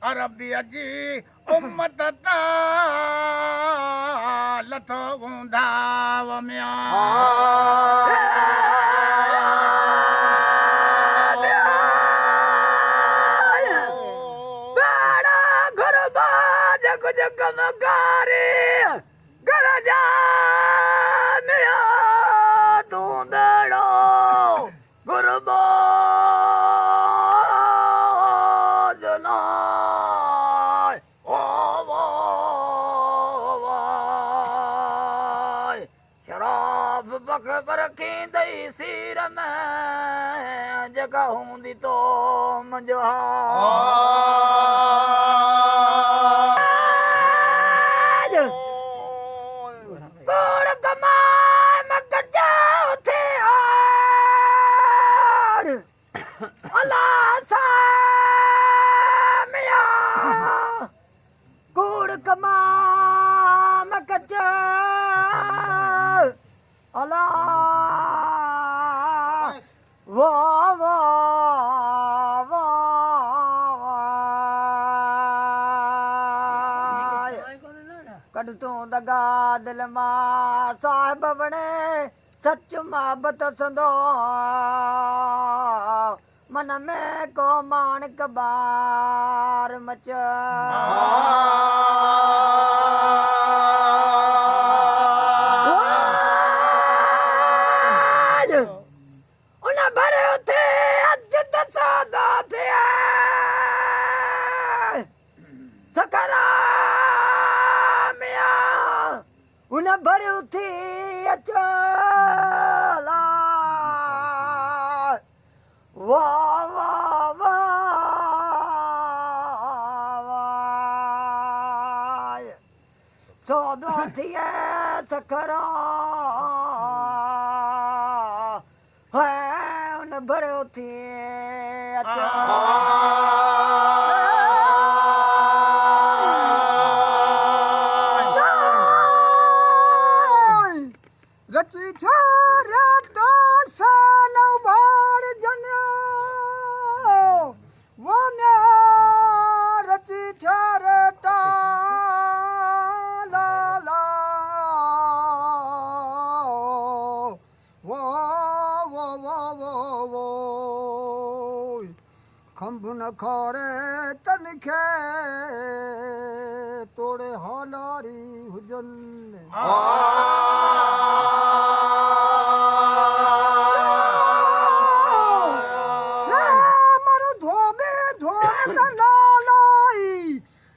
अरबी अजी उम्मत ता लथो गुंधाव म्या बेड़ा घर बाज कुछ कमकारी घर जा मिया तू बेड़ो गुरबाज ना शराब बख पर रखी सिर में जगह हूंदी तो मंजवा कोड़ कमाए मकजा उठे और अल्लाह सा मिया कोड़ कमा मकजा अल्लाह वाह वाह वाह कट तू दगा दिल मां साहिब बणे सच मोहब्बत संदो मन में को माणक बार मच उन भरे उथे अज दसादा थे सकरा उन भरे उथे अचला वाह वाह वाह चौदह थिए सकरा है उन भरे उथे अचला रची छारे तो सानो बाड़ जन्यो वने रची छारे ता ला ला वो वो वो वो वो खंभ न खारे तनखे तोड़े हालारी हुजन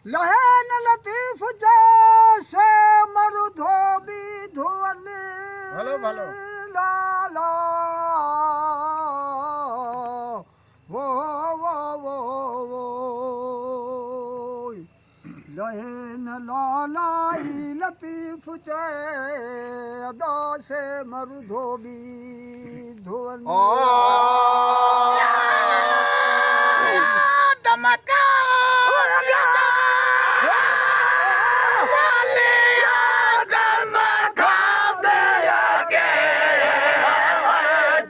लहन लतीफ जैसे मरु धोबी धोले भलो भलो लाला वो लहन लालाई लतीफ जै अदा से मरु धोबी धोले दमका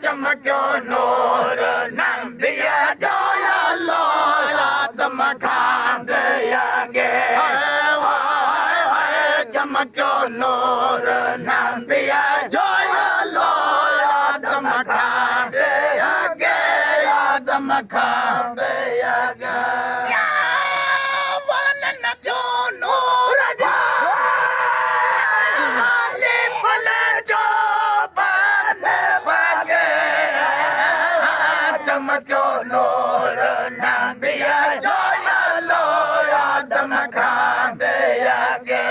चमक्यो नूर नंदिया जोया लोला दमका गया गे चमक्यो नूर नंदिया जोया लोला दमका गया गे दमका गया गे वन नजो नूर जा आले फल जो चमक्यो नूर नंदिया जोया लोया दमका गया गे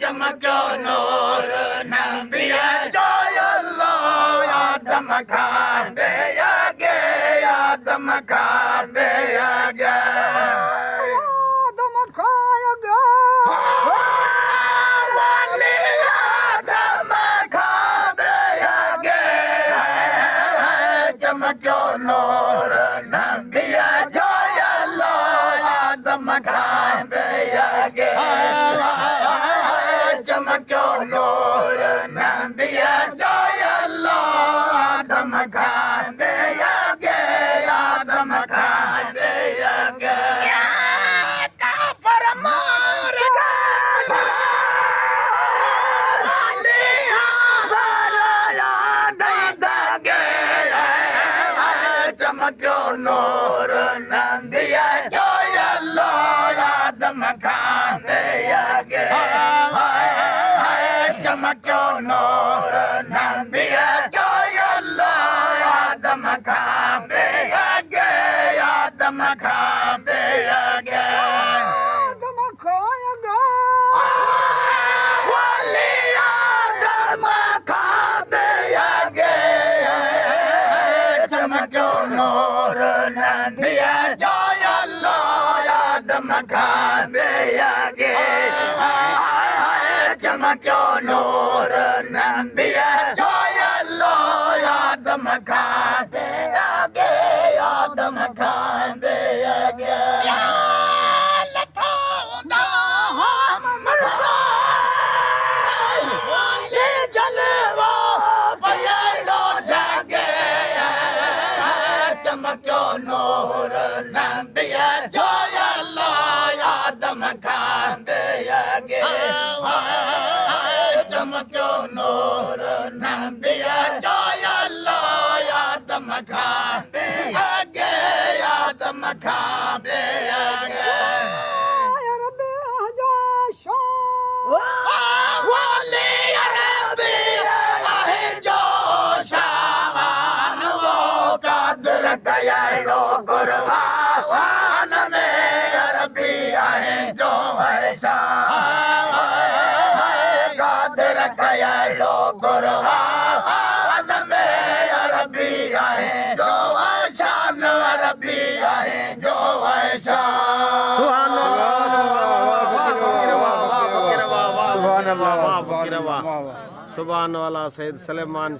चमक्यो नूर नंदिया जोया लोया दमका गया गे दमका गया गे दमका गया चमक्यो नूर नंदिया जोया लोया दमका गया गे चमक्यो नूर नंदिया जोया लोया दमका गया गे दमका गया Nandiya Joyalo Adam Khande Age Chamakyo Nor Nandiya Joyalo Adam Khande Age Adam Khande Age Adam khoyaga Wali Adam Khande Age Chamakyo Nor Nandiya Joyalo Adam Khande Age Chamakyo Nor Nandiya Joyalo Adam Khande Age Adam Khande Age Chamakyo Nor Nandiya Joyalo Adam Khande Age Chamakyo Nor Nandiya Joyalo Adam Khande Age Adam Khande Age ya rabbi hajasha Wali Arabi Ahijoshan Wo Qadr Kayalo Qur'an Mein Arabi Ahijo Aishan Qadr Kayalo Qur'an Mein Arabi Ahijo Aishan Arabi Ahijo Aishan सुभान वाला सैयद सलेमान